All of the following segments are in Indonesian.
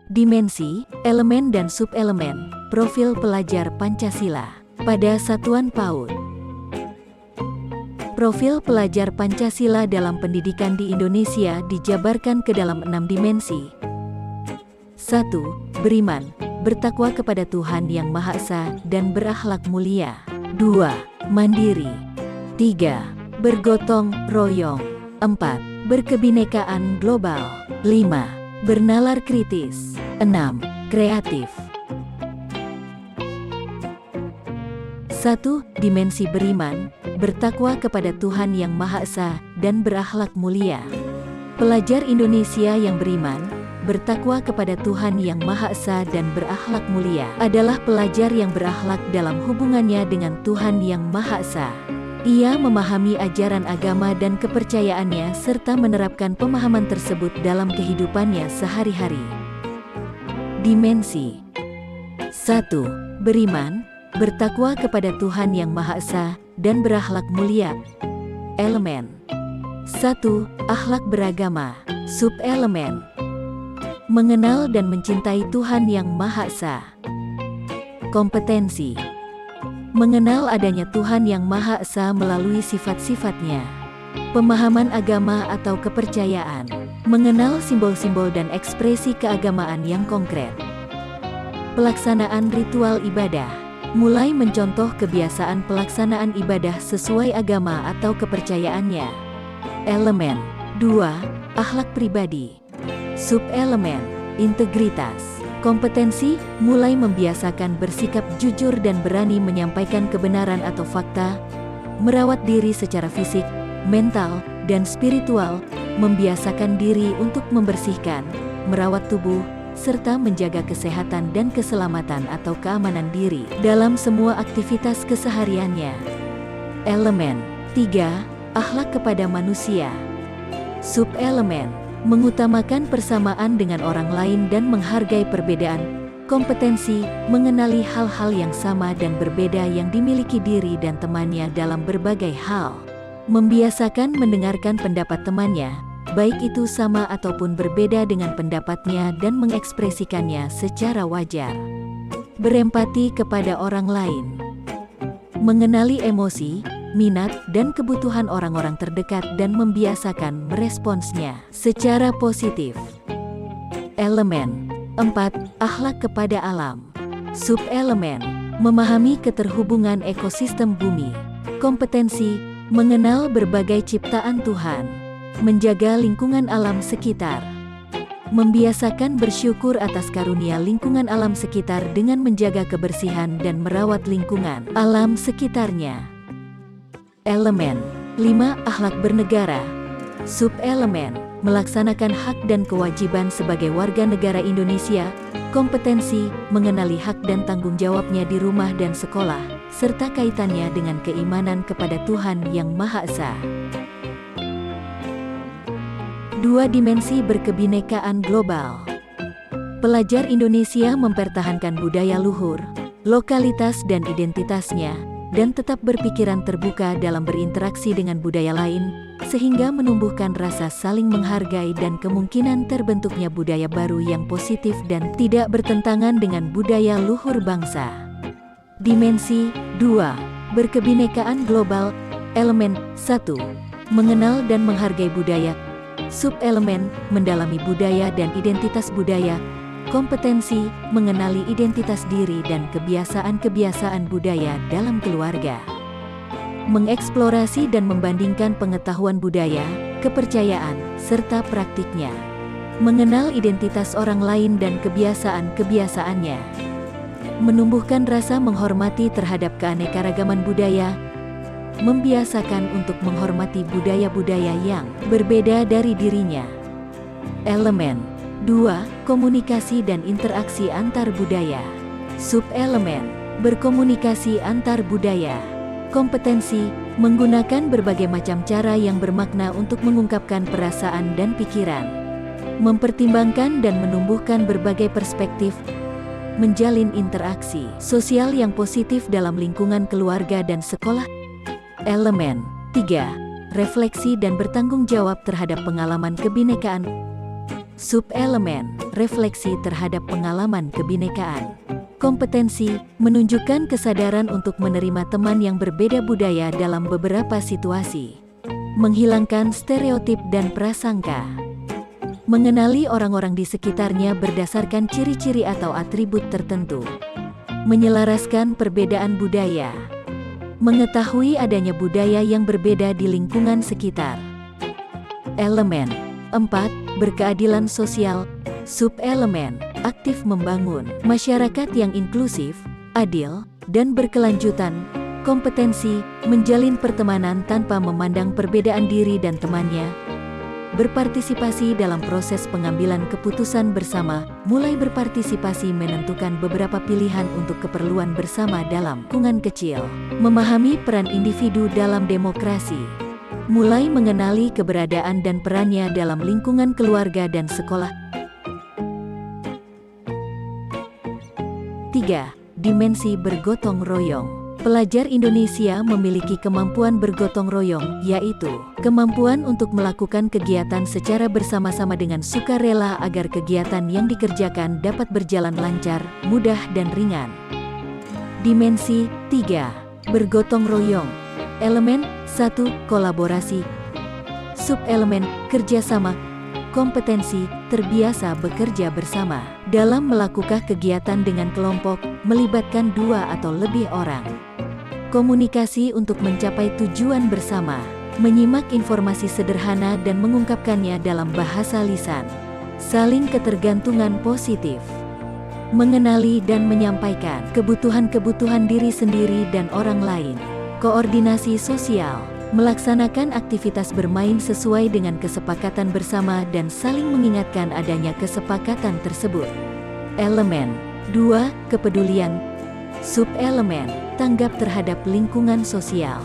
Dimensi, elemen dan subelemen, profil pelajar Pancasila. Pada Satuan PAUD. Profil pelajar Pancasila dalam pendidikan di Indonesia dijabarkan ke dalam 6 dimensi. 1. Beriman, bertakwa kepada Tuhan Yang Maha Esa dan berakhlak mulia. 2. Mandiri. 3. Bergotong royong. 4. Berkebinekaan global. 5. Bernalar kritis. 6. Kreatif. 1. Dimensi beriman, bertakwa kepada Tuhan Yang Maha Esa dan berakhlak mulia. Pelajar Indonesia yang beriman, bertakwa kepada Tuhan Yang Maha Esa dan berakhlak mulia adalah pelajar yang berakhlak dalam hubungannya dengan Tuhan Yang Maha Esa. Ia memahami ajaran agama dan kepercayaannya serta menerapkan pemahaman tersebut dalam kehidupannya sehari-hari. Dimensi 1. Beriman, bertakwa kepada Tuhan Yang Maha Esa dan berakhlak mulia. Elemen 1. Akhlak beragama. Subelemen: mengenal dan mencintai Tuhan Yang Maha Esa. Kompetensi: mengenal adanya Tuhan Yang Maha Esa melalui sifat-sifatnya. Pemahaman agama atau kepercayaan: mengenal simbol-simbol dan ekspresi keagamaan yang konkret. Pelaksanaan ritual ibadah: mulai mencontoh kebiasaan pelaksanaan ibadah sesuai agama atau kepercayaannya. Elemen 2. Akhlak pribadi. Subelemen: integritas. Kompetensi: mulai membiasakan bersikap jujur dan berani menyampaikan kebenaran atau fakta, merawat diri secara fisik, mental, dan spiritual, membiasakan diri untuk membersihkan, merawat tubuh, serta menjaga kesehatan dan keselamatan atau keamanan diri dalam semua aktivitas kesehariannya. Elemen 3. Akhlak kepada manusia. Subelemen: mengutamakan persamaan dengan orang lain dan menghargai perbedaan. Kompetensi: mengenali hal-hal yang sama dan berbeda yang dimiliki diri dan temannya dalam berbagai hal. Membiasakan mendengarkan pendapat temannya, baik itu sama ataupun berbeda dengan pendapatnya, dan mengekspresikannya secara wajar. Berempati kepada orang lain. Mengenali emosi, minat, dan kebutuhan orang-orang terdekat dan membiasakan meresponsnya secara positif. Elemen 4. Akhlak kepada alam. Subelemen: memahami keterhubungan ekosistem bumi. Kompetensi: mengenal berbagai ciptaan Tuhan, menjaga lingkungan alam sekitar, membiasakan bersyukur atas karunia lingkungan alam sekitar dengan menjaga kebersihan dan merawat lingkungan alam sekitarnya. Elemen 5. Akhlak bernegara. Subelemen: melaksanakan hak dan kewajiban sebagai warga negara Indonesia. Kompetensi: mengenali hak dan tanggung jawabnya di rumah dan sekolah, serta kaitannya dengan keimanan kepada Tuhan Yang Maha Esa. 2. Dimensi berkebinekaan global. Pelajar Indonesia mempertahankan budaya luhur, lokalitas dan identitasnya, dan tetap berpikiran terbuka dalam berinteraksi dengan budaya lain, sehingga menumbuhkan rasa saling menghargai dan kemungkinan terbentuknya budaya baru yang positif dan tidak bertentangan dengan budaya luhur bangsa. Dimensi 2. Berkebinekaan global. Elemen 1. Mengenal dan menghargai budaya. Subelemen: mendalami budaya dan identitas budaya. Kompetensi: mengenali identitas diri dan kebiasaan-kebiasaan budaya dalam keluarga. Mengeksplorasi dan membandingkan pengetahuan budaya, kepercayaan, serta praktiknya. Mengenal identitas orang lain dan kebiasaan-kebiasaannya. Menumbuhkan rasa menghormati terhadap keanekaragaman budaya. Membiasakan untuk menghormati budaya-budaya yang berbeda dari dirinya. Elemen 2. Komunikasi dan interaksi antar budaya. Subelemen: berkomunikasi antar budaya. Kompetensi: menggunakan berbagai macam cara yang bermakna untuk mengungkapkan perasaan dan pikiran. Mempertimbangkan dan menumbuhkan berbagai perspektif. Menjalin interaksi sosial yang positif dalam lingkungan keluarga dan sekolah. Elemen 3. Refleksi dan bertanggung jawab terhadap pengalaman kebinekaan. Subelemen, refleksi terhadap pengalaman kebinekaan. Kompetensi, menunjukkan kesadaran untuk menerima teman yang berbeda budaya dalam beberapa situasi. Menghilangkan stereotip dan prasangka. Mengenali orang-orang di sekitarnya berdasarkan ciri-ciri atau atribut tertentu. Menyelaraskan perbedaan budaya. Mengetahui adanya budaya yang berbeda di lingkungan sekitar. Elemen 4. Berkeadilan sosial. Subelemen, aktif membangun masyarakat yang inklusif, adil, dan berkelanjutan. Kompetensi, menjalin pertemanan tanpa memandang perbedaan diri dan temannya. Berpartisipasi dalam proses pengambilan keputusan bersama, mulai berpartisipasi menentukan beberapa pilihan untuk keperluan bersama dalam lingkungan kecil. Memahami peran individu dalam demokrasi. Mulai mengenali keberadaan dan perannya dalam lingkungan keluarga dan sekolah. 3. Dimensi bergotong royong. Pelajar Indonesia memiliki kemampuan bergotong royong, yaitu kemampuan untuk melakukan kegiatan secara bersama-sama dengan sukarela agar kegiatan yang dikerjakan dapat berjalan lancar, mudah dan ringan. Dimensi 3. Bergotong royong. Elemen 1. Kolaborasi. Subelemen, kerjasama. Kompetensi, terbiasa bekerja bersama. Dalam melakukan kegiatan dengan kelompok, melibatkan 2 atau lebih orang. Komunikasi untuk mencapai tujuan bersama. Menyimak informasi sederhana dan mengungkapkannya dalam bahasa lisan. Saling ketergantungan positif. Mengenali dan menyampaikan kebutuhan-kebutuhan diri sendiri dan orang lain. Koordinasi sosial. Melaksanakan aktivitas bermain sesuai dengan kesepakatan bersama dan saling mengingatkan adanya kesepakatan tersebut. Elemen 2. Kepedulian. Subelemen, tanggap terhadap lingkungan sosial.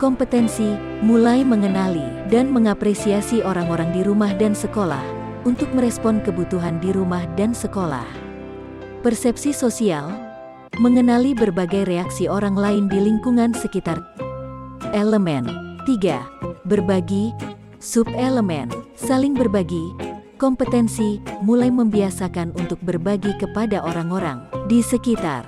Kompetensi, mulai mengenali dan mengapresiasi orang-orang di rumah dan sekolah untuk merespon kebutuhan di rumah dan sekolah. Persepsi sosial, mengenali berbagai reaksi orang lain di lingkungan sekitar. Elemen 3. Berbagi. Subelemen, saling berbagi. Kompetensi, mulai membiasakan untuk berbagi kepada orang-orang di sekitar.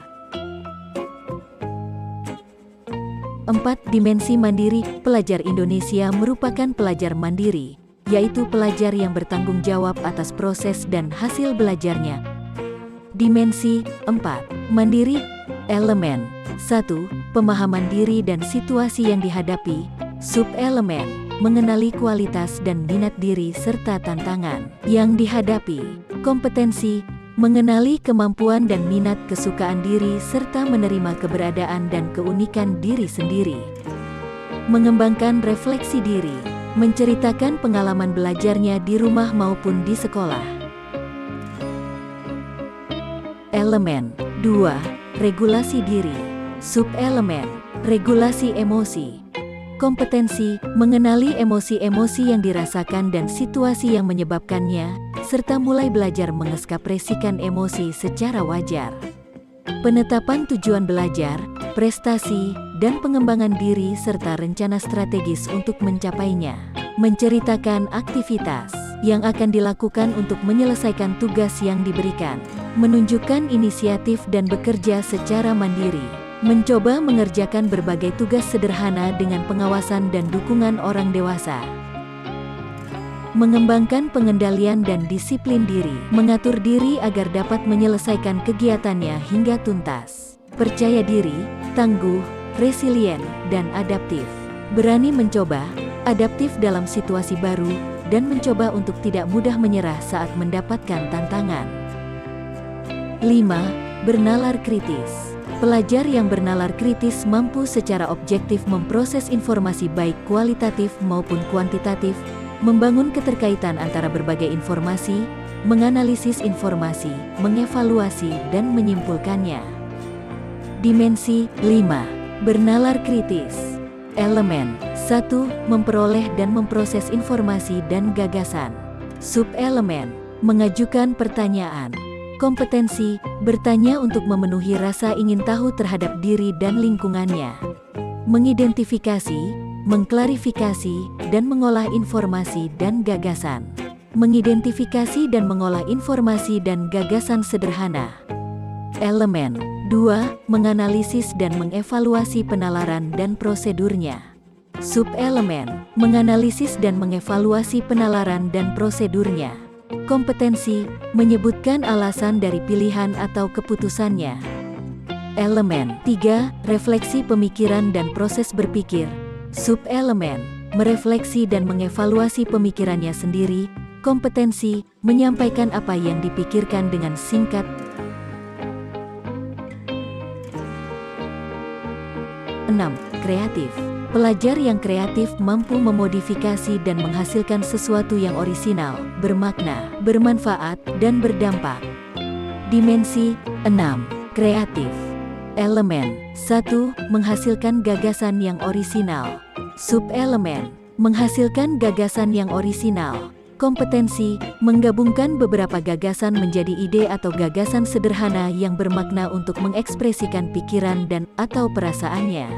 4. Dimensi mandiri. Pelajar Indonesia merupakan pelajar mandiri, yaitu pelajar yang bertanggung jawab atas proses dan hasil belajarnya. Dimensi 4. Mandiri. Elemen 1. Pemahaman diri dan situasi yang dihadapi. Subelemen, mengenali kualitas dan minat diri serta tantangan yang dihadapi. Kompetensi, mengenali kemampuan dan minat kesukaan diri serta menerima keberadaan dan keunikan diri sendiri. Mengembangkan refleksi diri, menceritakan pengalaman belajarnya di rumah maupun di sekolah. Elemen 2. Regulasi diri. Subelemen, regulasi emosi. Kompetensi, mengenali emosi-emosi yang dirasakan dan situasi yang menyebabkannya, serta mulai belajar mengekspresikan emosi secara wajar. Penetapan tujuan belajar, prestasi, dan pengembangan diri serta rencana strategis untuk mencapainya. Menceritakan aktivitas yang akan dilakukan untuk menyelesaikan tugas yang diberikan. Menunjukkan inisiatif dan bekerja secara mandiri. Mencoba mengerjakan berbagai tugas sederhana dengan pengawasan dan dukungan orang dewasa. Mengembangkan pengendalian dan disiplin diri, mengatur diri agar dapat menyelesaikan kegiatannya hingga tuntas. Percaya diri, tangguh, resilient, dan adaptif. Berani mencoba, adaptif dalam situasi baru, dan mencoba untuk tidak mudah menyerah saat mendapatkan tantangan. 5. Bernalar kritis. Pelajar yang bernalar kritis mampu secara objektif memproses informasi baik kualitatif maupun kuantitatif, membangun keterkaitan antara berbagai informasi, menganalisis informasi, mengevaluasi, dan menyimpulkannya. Dimensi 5. Bernalar kritis. Elemen 1. Memperoleh dan memproses informasi dan gagasan. Subelemen, mengajukan pertanyaan. Kompetensi, bertanya untuk memenuhi rasa ingin tahu terhadap diri dan lingkungannya. Mengidentifikasi, mengklarifikasi, dan mengolah informasi dan gagasan. mengidentifikasi dan mengolah informasi dan gagasan sederhana. Elemen 2. Menganalisis dan mengevaluasi penalaran dan prosedurnya. Subelemen, menganalisis dan mengevaluasi penalaran dan prosedurnya. Kompetensi, menyebutkan alasan dari pilihan atau keputusannya. Elemen 3. Refleksi pemikiran dan proses berpikir. Subelemen, merefleksi dan mengevaluasi pemikirannya sendiri. Kompetensi, menyampaikan apa yang dipikirkan dengan singkat. 6. Kreatif. Pelajar yang kreatif mampu memodifikasi dan menghasilkan sesuatu yang orisinal, bermakna, bermanfaat, dan berdampak. Dimensi 6. Kreatif. Elemen 1. Menghasilkan gagasan yang orisinal. Subelemen, menghasilkan gagasan yang orisinal. Kompetensi, menggabungkan beberapa gagasan menjadi ide atau gagasan sederhana yang bermakna untuk mengekspresikan pikiran dan atau perasaannya.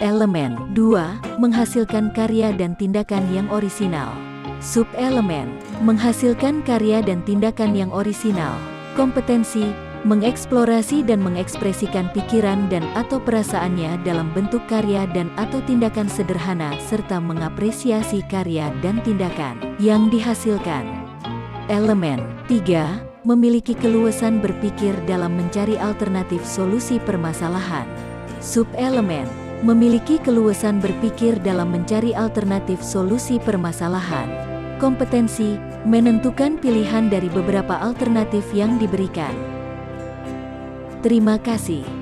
Elemen 2. Menghasilkan karya dan tindakan yang orisinal. Subelemen, menghasilkan karya dan tindakan yang orisinal. Kompetensi, mengeksplorasi dan mengekspresikan pikiran dan atau perasaannya dalam bentuk karya dan atau tindakan sederhana serta mengapresiasi karya dan tindakan yang dihasilkan. Elemen 3. Memiliki keluasan berpikir dalam mencari alternatif solusi permasalahan. Subelemen, memiliki keluasan berpikir dalam mencari alternatif solusi permasalahan. Kompetensi, menentukan pilihan dari beberapa alternatif yang diberikan. Terima kasih.